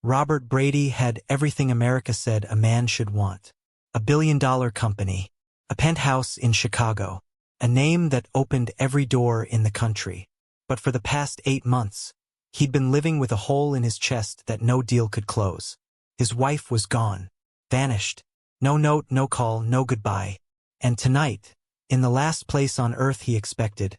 Robert Brady had everything America said a man should want. A billion-dollar company, a penthouse in Chicago, a name that opened every door in the country. But for the past 8 months, he'd been living with a hole in his chest that no deal could close. His wife was gone, vanished. No note, no call, no goodbye. And tonight, in the last place on earth he expected,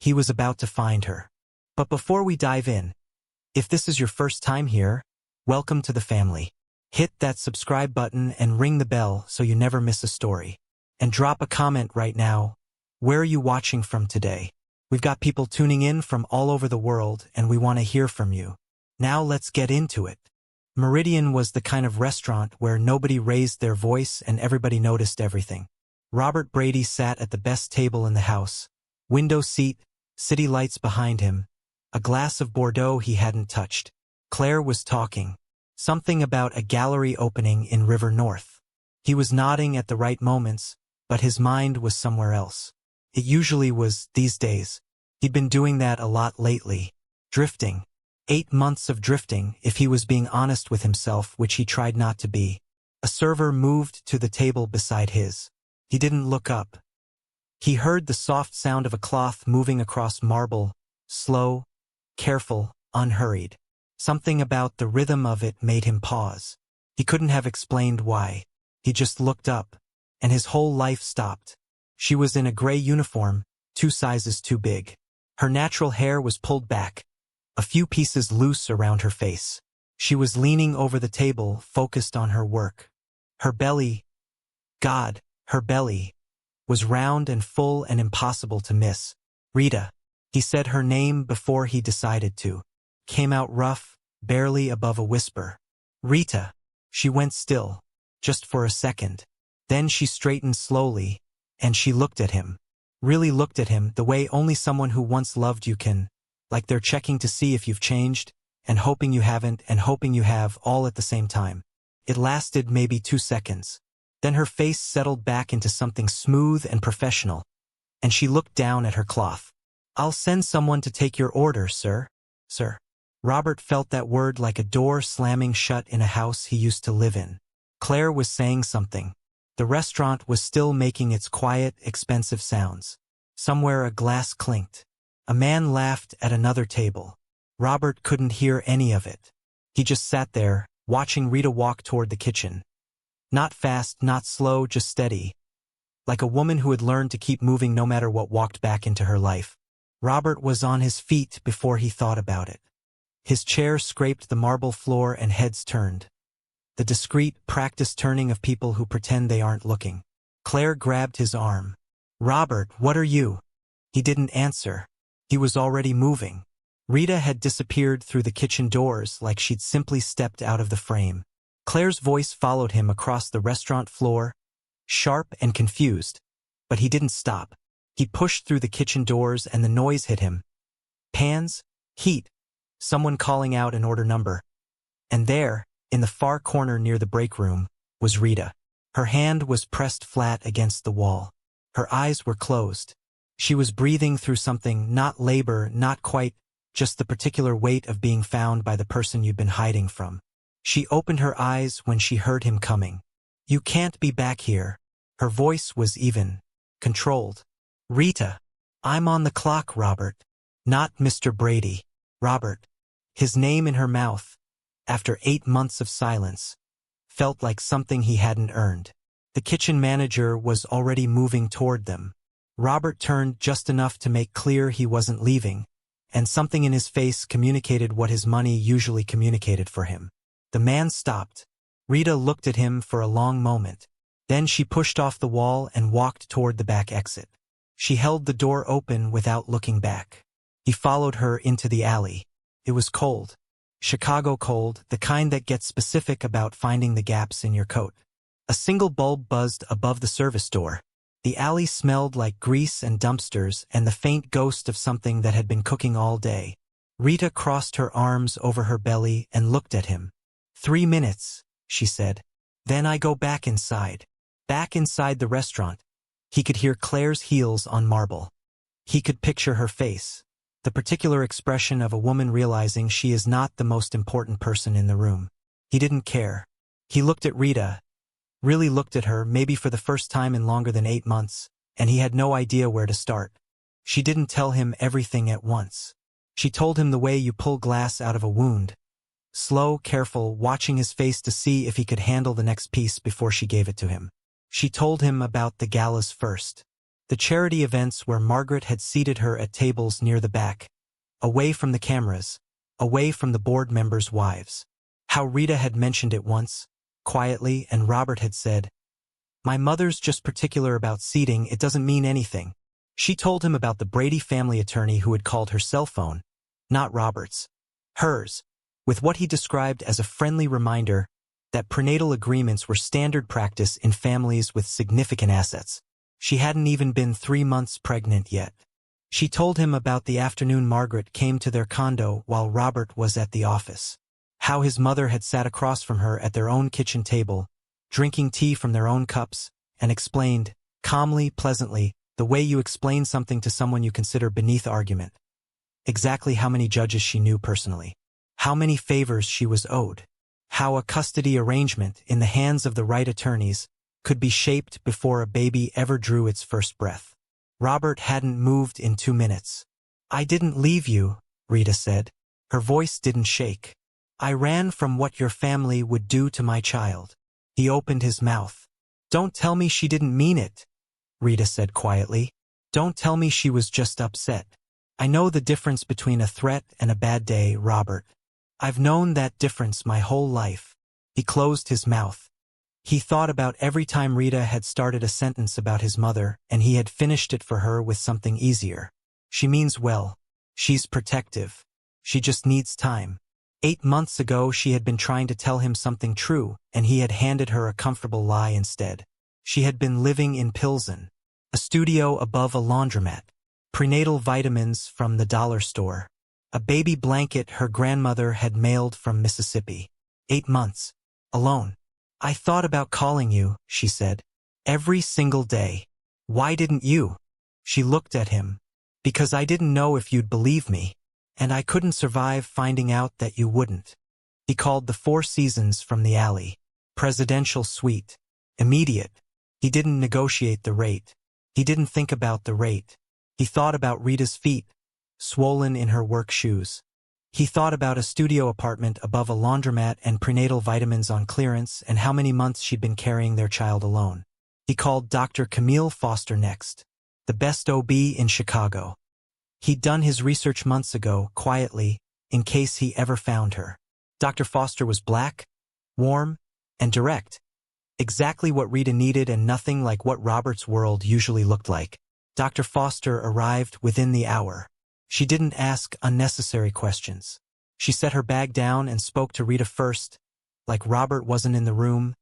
he was about to find her. But before we dive in, if this is your first time here, welcome to the family. Hit that subscribe button and ring the bell so you never miss a story. And drop a comment right now. Where are you watching from today? We've got people tuning in from all over the world and we want to hear from you. Now let's get into it. Meridian was the kind of restaurant where nobody raised their voice and everybody noticed everything. Robert Brady sat at the best table in the house. Window seat, city lights behind him, a glass of Bordeaux he hadn't touched. Claire was talking. Something about a gallery opening in River North. He was nodding at the right moments, but his mind was somewhere else. It usually was these days. He'd been doing that a lot lately. Drifting. 8 months of drifting, if he was being honest with himself, which he tried not to be. A server moved to the table beside his. He didn't look up. He heard the soft sound of a cloth moving across marble, slow, careful, unhurried. Something about the rhythm of it made him pause. He couldn't have explained why. He just looked up, and his whole life stopped. She was in a gray uniform, 2 sizes too big. Her natural hair was pulled back, a few pieces loose around her face. She was leaning over the table, focused on her work. Her belly, God, her belly, was round and full and impossible to miss. Rita. He said her name before he decided to. Came out rough, barely above a whisper. Rita. She went still, just for a second. Then she straightened slowly, and she looked at him. Really looked at him the way only someone who once loved you can, like they're checking to see if you've changed, and hoping you haven't and hoping you have, all at the same time. It lasted maybe 2 seconds. Then her face settled back into something smooth and professional, and she looked down at her cloth. I'll send someone to take your order, sir. Sir. Robert felt that word like a door slamming shut in a house he used to live in. Claire was saying something. The restaurant was still making its quiet, expensive sounds. Somewhere a glass clinked. A man laughed at another table. Robert couldn't hear any of it. He just sat there, watching Rita walk toward the kitchen. Not fast, not slow, just steady. Like a woman who had learned to keep moving no matter what walked back into her life. Robert was on his feet before he thought about it. His chair scraped the marble floor and heads turned. The discreet, practiced turning of people who pretend they aren't looking. Claire grabbed his arm. Robert, what are you? He didn't answer. He was already moving. Rita had disappeared through the kitchen doors like she'd simply stepped out of the frame. Claire's voice followed him across the restaurant floor, sharp and confused, but he didn't stop. He pushed through the kitchen doors and the noise hit him. Pans, heat, someone calling out an order number. And there, in the far corner near the break room, was Rita. Her hand was pressed flat against the wall. Her eyes were closed. She was breathing through something, not labor, not quite, just the particular weight of being found by the person you'd been hiding from. She opened her eyes when she heard him coming. You can't be back here. Her voice was even, controlled. Rita. I'm on the clock, Robert. Not Mr. Brady. Robert. His name in her mouth, after 8 months of silence, felt like something he hadn't earned. The kitchen manager was already moving toward them. Robert turned just enough to make clear he wasn't leaving, and something in his face communicated what his money usually communicated for him. The man stopped. Rita looked at him for a long moment. Then she pushed off the wall and walked toward the back exit. She held the door open without looking back. He followed her into the alley. It was cold. Chicago cold, the kind that gets specific about finding the gaps in your coat. A single bulb buzzed above the service door. The alley smelled like grease and dumpsters and the faint ghost of something that had been cooking all day. Rita crossed her arms over her belly and looked at him. 3 minutes, she said. Then I go back inside. Back inside the restaurant. He could hear Claire's heels on marble. He could picture her face. The particular expression of a woman realizing she is not the most important person in the room. He didn't care. He looked at Rita, really looked at her, maybe for the first time in longer than 8 months, and he had no idea where to start. She didn't tell him everything at once. She told him the way you pull glass out of a wound. Slow, careful, watching his face to see if he could handle the next piece before she gave it to him. She told him about the galas first. The charity events where Margaret had seated her at tables near the back, away from the cameras, away from the board members' wives. How Rita had mentioned it once, quietly, and Robert had said, "My mother's just particular about seating, it doesn't mean anything." She told him about the Brady family attorney who had called her cell phone, not Robert's, hers, with what he described as a friendly reminder that prenatal agreements were standard practice in families with significant assets. She hadn't even been 3 months pregnant yet. She told him about the afternoon Margaret came to their condo while Robert was at the office. How his mother had sat across from her at their own kitchen table, drinking tea from their own cups, and explained, calmly, pleasantly, the way you explain something to someone you consider beneath argument. Exactly how many judges she knew personally. How many favors she was owed. How a custody arrangement in the hands of the right attorneys could be shaped before a baby ever drew its first breath. Robert hadn't moved in 2 minutes. "I didn't leave you," Rita said. Her voice didn't shake. "I ran from what your family would do to my child." He opened his mouth. "Don't tell me she didn't mean it," Rita said quietly. "Don't tell me she was just upset. I know the difference between a threat and a bad day, Robert. I've known that difference my whole life." He closed his mouth. He thought about every time Rita had started a sentence about his mother, and he had finished it for her with something easier. "She means well. She's protective. She just needs time." 8 months ago she had been trying to tell him something true, and he had handed her a comfortable lie instead. She had been living in Pilsen, a studio above a laundromat, prenatal vitamins from the dollar store, a baby blanket her grandmother had mailed from Mississippi. 8 months. Alone. "I thought about calling you," she said. "Every single day." "Why didn't you?" She looked at him. "Because I didn't know if you'd believe me, and I couldn't survive finding out that you wouldn't." He called the Four Seasons from the alley. Presidential suite. Immediate. He didn't negotiate the rate. He didn't think about the rate. He thought about Rita's feet, swollen in her work shoes. He thought about a studio apartment above a laundromat and prenatal vitamins on clearance and how many months she'd been carrying their child alone. He called Dr. Camille Foster next, the best OB in Chicago. He'd done his research months ago, quietly, in case he ever found her. Dr. Foster was black, warm, and direct. Exactly what Rita needed and nothing like what Robert's world usually looked like. Dr. Foster arrived within the hour. She didn't ask unnecessary questions. She set her bag down and spoke to Rita first, like Robert wasn't in the room,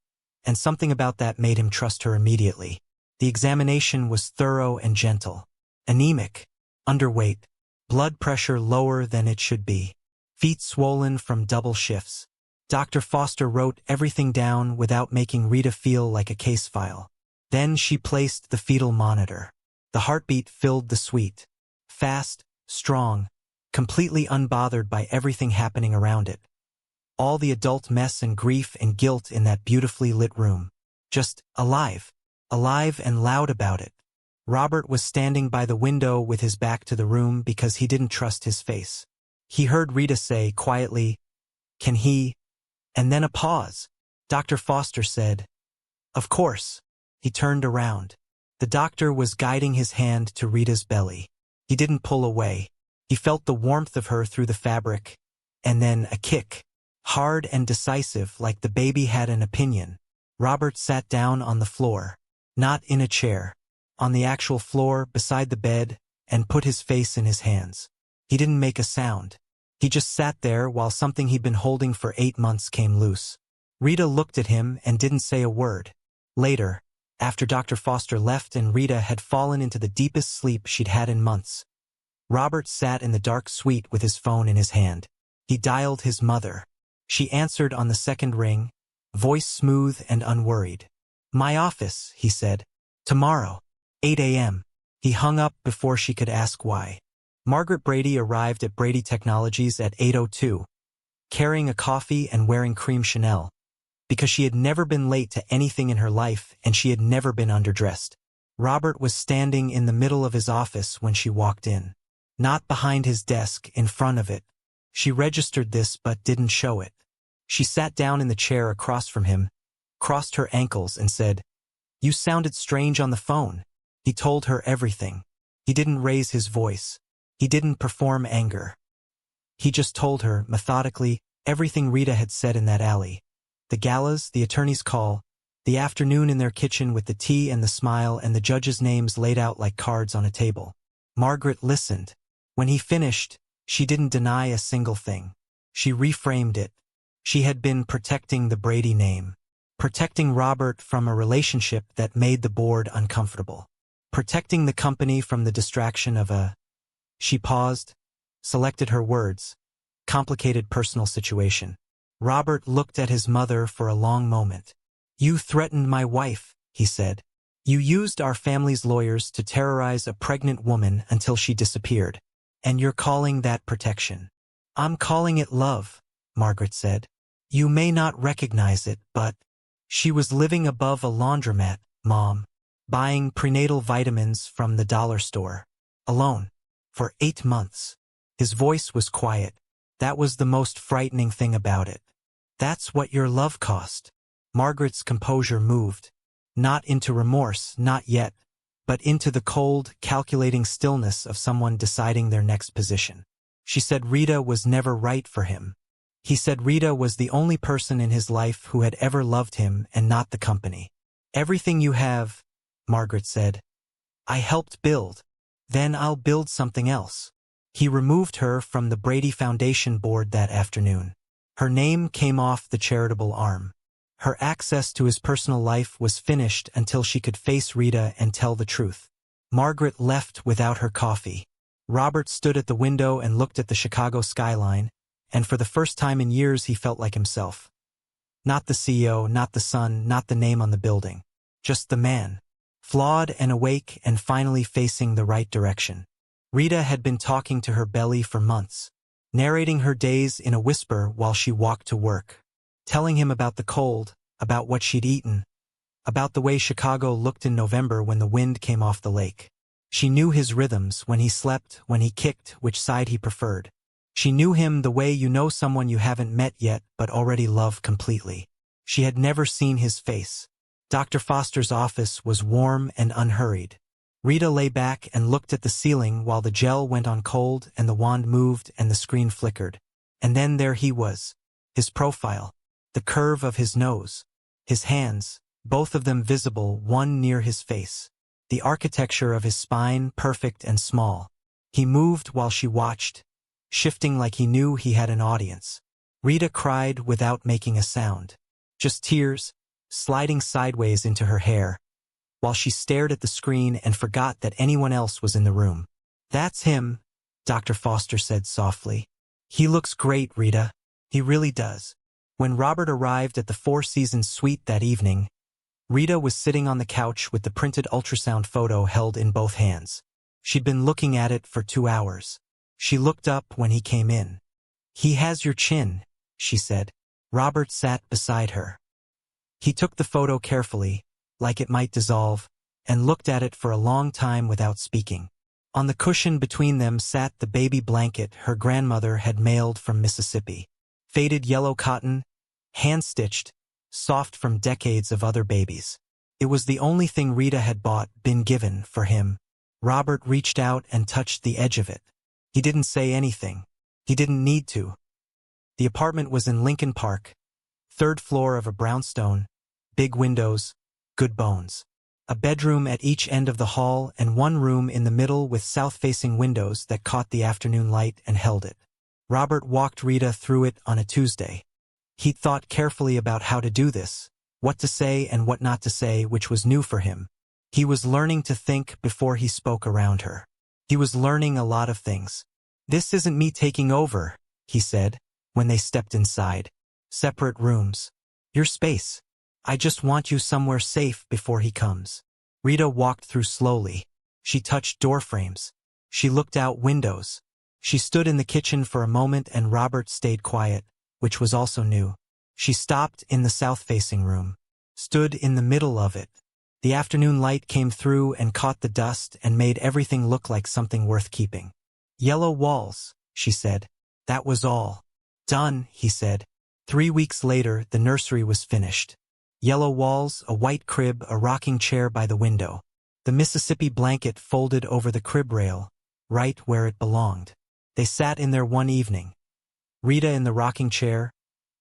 and something about that made him trust her immediately. The examination was thorough and gentle. Anemic, underweight, blood pressure lower than it should be, feet swollen from double shifts. Dr. Foster wrote everything down without making Rita feel like a case file. Then she placed the fetal monitor. The heartbeat filled the suite. Fast, strong, completely unbothered by everything happening around it. All the adult mess and grief and guilt in that beautifully lit room. Just alive. Alive and loud about it. Robert was standing by the window with his back to the room because he didn't trust his face. He heard Rita say quietly, "Can he?" And then a pause. Dr. Foster said, "Of course." He turned around. The doctor was guiding his hand to Rita's belly. He didn't pull away. He felt the warmth of her through the fabric, and then a kick. Hard and decisive, like the baby had an opinion. Robert sat down on the floor. Not in a chair. On the actual floor, beside the bed, and put his face in his hands. He didn't make a sound. He just sat there while something he'd been holding for 8 months came loose. Rita looked at him and didn't say a word. Later, after Dr. Foster left and Rita had fallen into the deepest sleep she'd had in months, Robert sat in the dark suite with his phone in his hand. He dialed his mother. She answered on the second ring, voice smooth and unworried. "My office," he said. "Tomorrow, 8 a.m. He hung up before she could ask why. Margaret Brady arrived at Brady Technologies at 8:02. carrying a coffee and wearing cream Chanel, because she had never been late to anything in her life and she had never been underdressed. Robert was standing in the middle of his office when she walked in. Not behind his desk, in front of it. She registered this but didn't show it. She sat down in the chair across from him, crossed her ankles and said, "You sounded strange on the phone." He told her everything. He didn't raise his voice. He didn't perform anger. He just told her, methodically, everything Rita had said in that alley. The galas, the attorney's call, the afternoon in their kitchen with the tea and the smile and the judges' names laid out like cards on a table. Margaret listened. When he finished, she didn't deny a single thing. She reframed it. She had been protecting the Brady name. Protecting Robert from a relationship that made the board uncomfortable. Protecting the company from the distraction of a... She paused, selected her words. Complicated personal situation. Robert looked at his mother for a long moment. "You threatened my wife," he said. "You used our family's lawyers to terrorize a pregnant woman until she disappeared. And you're calling that protection." "I'm calling it love," Margaret said. "You may not recognize it, but..." She was living above a laundromat, Mom. Buying prenatal vitamins from the dollar store. Alone. For 8 months. His voice was quiet. That was the most frightening thing about it. "That's what your love cost." Margaret's composure moved. Not into remorse, not yet, but into the cold, calculating stillness of someone deciding their next position. She said Rita was never right for him. He said Rita was the only person in his life who had ever loved him and not the company. "Everything you have," Margaret said, "I helped build. Then I'll build something else." He removed her from the Brady Foundation board that afternoon. Her name came off the charitable arm. Her access to his personal life was finished until she could face Rita and tell the truth. Margaret left without her coffee. Robert stood at the window and looked at the Chicago skyline, and for the first time in years he felt like himself. Not the CEO, not the sun, not the name on the building. Just the man. Flawed and awake and finally facing the right direction. Rita had been talking to her belly for months, narrating her days in a whisper while she walked to work, telling him about the cold, about what she'd eaten, about the way Chicago looked in November when the wind came off the lake. She knew his rhythms, when he slept, when he kicked, which side he preferred. She knew him the way you know someone you haven't met yet but already love completely. She had never seen his face. Dr. Foster's office was warm and unhurried. Rita lay back and looked at the ceiling while the gel went on cold and the wand moved and the screen flickered. And then there he was. His profile. The curve of his nose. His hands, both of them visible, one near his face. The architecture of his spine perfect and small. He moved while she watched, shifting like he knew he had an audience. Rita cried without making a sound. Just tears, sliding sideways into her hair, while she stared at the screen and forgot that anyone else was in the room. "That's him," Dr. Foster said softly. "He looks great, Rita. He really does." When Robert arrived at the Four Seasons suite that evening, Rita was sitting on the couch with the printed ultrasound photo held in both hands. She'd been looking at it for 2 hours. She looked up when he came in. "He has your chin," she said. Robert sat beside her. He took the photo carefully, like it might dissolve, and looked at it for a long time without speaking. On the cushion between them sat the baby blanket her grandmother had mailed from Mississippi. Faded yellow cotton, hand-stitched, soft from decades of other babies. It was the only thing Rita had been given, for him. Robert reached out and touched the edge of it. He didn't say anything. He didn't need to. The apartment was in Lincoln Park, 3rd floor of a brownstone, big windows, good bones. A bedroom at each end of the hall and one room in the middle with south-facing windows that caught the afternoon light and held it. Robert walked Rita through it on a Tuesday. He'd thought carefully about how to do this, what to say and what not to say, which was new for him. He was learning to think before he spoke around her. He was learning a lot of things. "This isn't me taking over," he said, when they stepped inside. "Separate rooms. Your space. I just want you somewhere safe before he comes." Rita walked through slowly. She touched door frames. She looked out windows. She stood in the kitchen for a moment and Robert stayed quiet, which was also new. She stopped in the south-facing room, stood in the middle of it. The afternoon light came through and caught the dust and made everything look like something worth keeping. Yellow walls, she said. That was all. Done, he said. 3 weeks later, the nursery was finished. Yellow walls, a white crib, a rocking chair by the window. The Mississippi blanket folded over the crib rail, right where it belonged. They sat in there one evening. Rita in the rocking chair,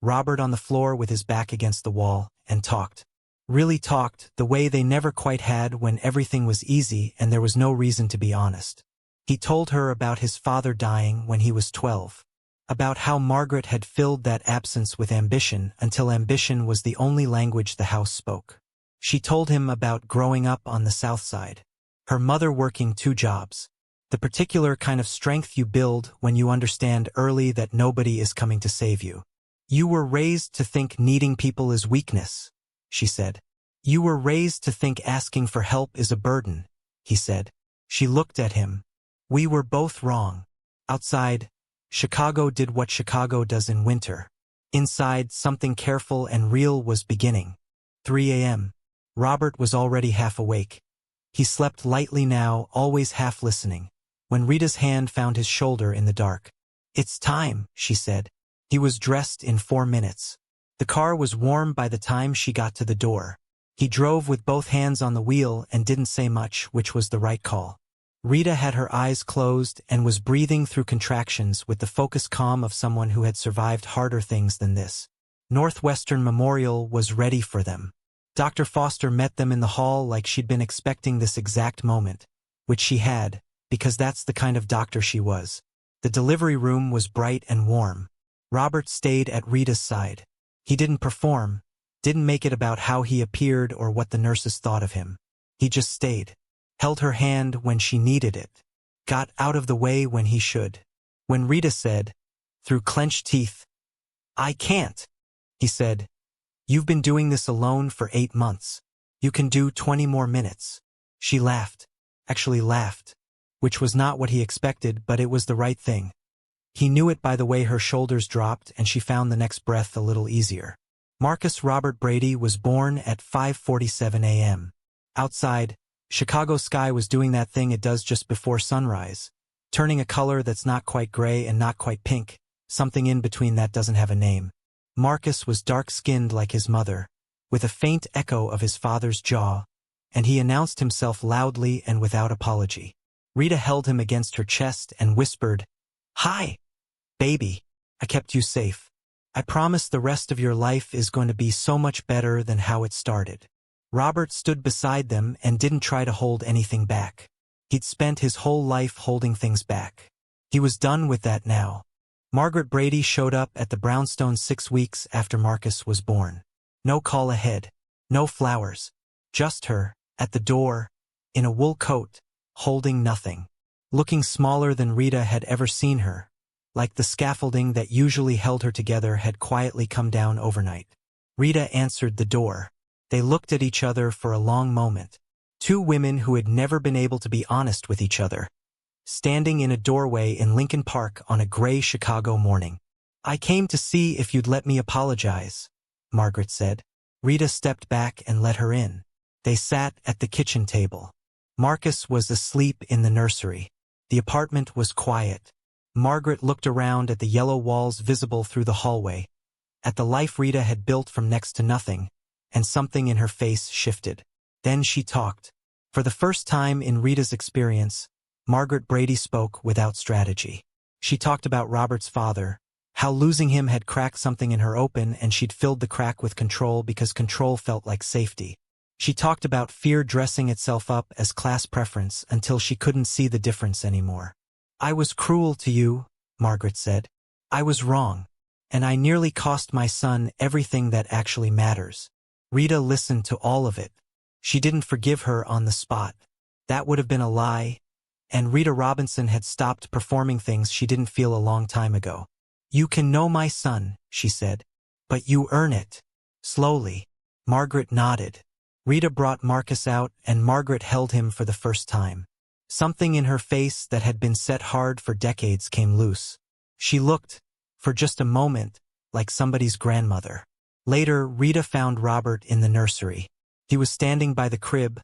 Robert on the floor with his back against the wall, and talked. Really talked, the way they never quite had when everything was easy and there was no reason to be honest. He told her about his father dying when he was 12. About how Margaret had filled that absence with ambition until ambition was the only language the house spoke. She told him about growing up on the South Side. Her mother working 2 jobs. The particular kind of strength you build when you understand early that nobody is coming to save you. You were raised to think needing people is weakness, she said. You were raised to think asking for help is a burden, he said. She looked at him. We were both wrong. Outside, Chicago did what Chicago does in winter. Inside, something careful and real was beginning. 3 a.m. Robert was already half awake. He slept lightly now, always half listening, when Rita's hand found his shoulder in the dark. It's time, she said. He was dressed in 4 minutes. The car was warm by the time she got to the door. He drove with both hands on the wheel and didn't say much, which was the right call. Rita had her eyes closed and was breathing through contractions with the focused calm of someone who had survived harder things than this. Northwestern Memorial was ready for them. Dr. Foster met them in the hall like she'd been expecting this exact moment, which she had, because that's the kind of doctor she was. The delivery room was bright and warm. Robert stayed at Rita's side. He didn't perform, didn't make it about how he appeared or what the nurses thought of him. He just stayed. Held her hand when she needed it. Got out of the way when he should. When Rita said, through clenched teeth, I can't, he said, you've been doing this alone for 8 months. You can do 20 more minutes. She laughed. Actually laughed. Which was not what he expected, but it was the right thing. He knew it by the way her shoulders dropped and she found the next breath a little easier. Marcus Robert Brady was born at 5:47 a.m. Outside, Chicago's sky was doing that thing it does just before sunrise, turning a color that's not quite gray and not quite pink, something in between that doesn't have a name. Marcus was dark-skinned like his mother, with a faint echo of his father's jaw, and he announced himself loudly and without apology. Rita held him against her chest and whispered, Hi, baby, I kept you safe. I promise the rest of your life is going to be so much better than how it started. Robert stood beside them and didn't try to hold anything back. He'd spent his whole life holding things back. He was done with that now. Margaret Brady showed up at the brownstone 6 weeks after Marcus was born. No call ahead, no flowers, just her, at the door, in a wool coat, holding nothing. Looking smaller than Rita had ever seen her, like the scaffolding that usually held her together had quietly come down overnight. Rita answered the door. They looked at each other for a long moment. 2 women who had never been able to be honest with each other. Standing in a doorway in Lincoln Park on a gray Chicago morning. I came to see if you'd let me apologize, Margaret said. Rita stepped back and let her in. They sat at the kitchen table. Marcus was asleep in the nursery. The apartment was quiet. Margaret looked around at the yellow walls visible through the hallway, at the life Rita had built from next to nothing, and something in her face shifted. Then she talked. For the first time in Rita's experience, Margaret Brady spoke without strategy. She talked about Robert's father, how losing him had cracked something in her open and she'd filled the crack with control because control felt like safety. She talked about fear dressing itself up as class preference until she couldn't see the difference anymore. I was cruel to you, Margaret said. I was wrong, and I nearly cost my son everything that actually matters. Rita listened to all of it. She didn't forgive her on the spot. That would have been a lie, and Rita Robinson had stopped performing things she didn't feel a long time ago. You can know my son, she said, but you earn it. Slowly. Margaret nodded. Rita brought Marcus out and Margaret held him for the first time. Something in her face that had been set hard for decades came loose. She looked, for just a moment, like somebody's grandmother. Later, Rita found Robert in the nursery. He was standing by the crib,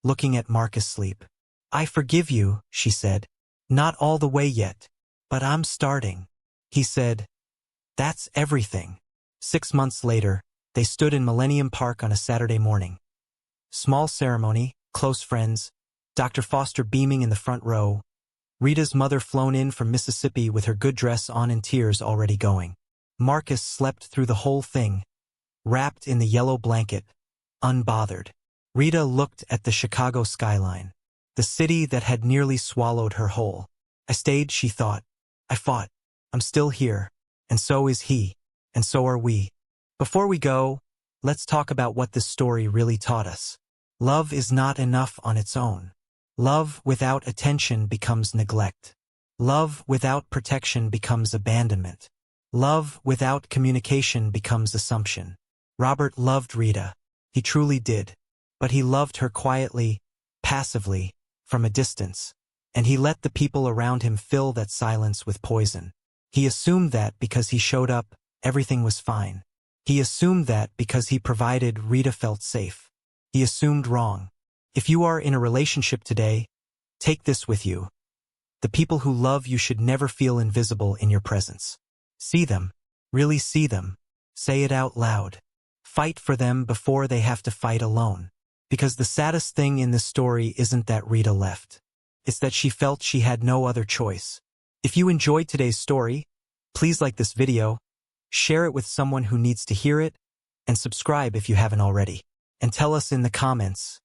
looking at Marcus sleep. "I forgive you," she said. "Not all the way yet, but I'm starting." He said, "That's everything." 6 months later, they stood in Millennium Park on a Saturday morning. Small ceremony, close friends, Dr. Foster beaming in the front row, Rita's mother flown in from Mississippi with her good dress on and tears already going. Marcus slept through the whole thing, wrapped in the yellow blanket, unbothered. Rita looked at the Chicago skyline, the city that had nearly swallowed her whole. "I stayed," she thought. "I fought. I'm still here. And so is he. And so are we." Before we go, let's talk about what this story really taught us. Love is not enough on its own. Love without attention becomes neglect. Love without protection becomes abandonment. Love without communication becomes assumption. Robert loved Rita. He truly did. But he loved her quietly, passively, from a distance. And he let the people around him fill that silence with poison. He assumed that because he showed up, everything was fine. He assumed that because he provided, Rita felt safe. He assumed wrong. If you are in a relationship today, take this with you. The people who love you should never feel invisible in your presence. See them. Really see them. Say it out loud. Fight for them before they have to fight alone. Because the saddest thing in this story isn't that Rita left. It's that she felt she had no other choice. If you enjoyed today's story, please like this video, share it with someone who needs to hear it, and subscribe if you haven't already. And tell us in the comments,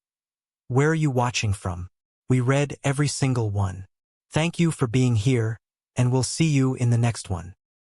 where are you watching from? We read every single one. Thank you for being here, and we'll see you in the next one.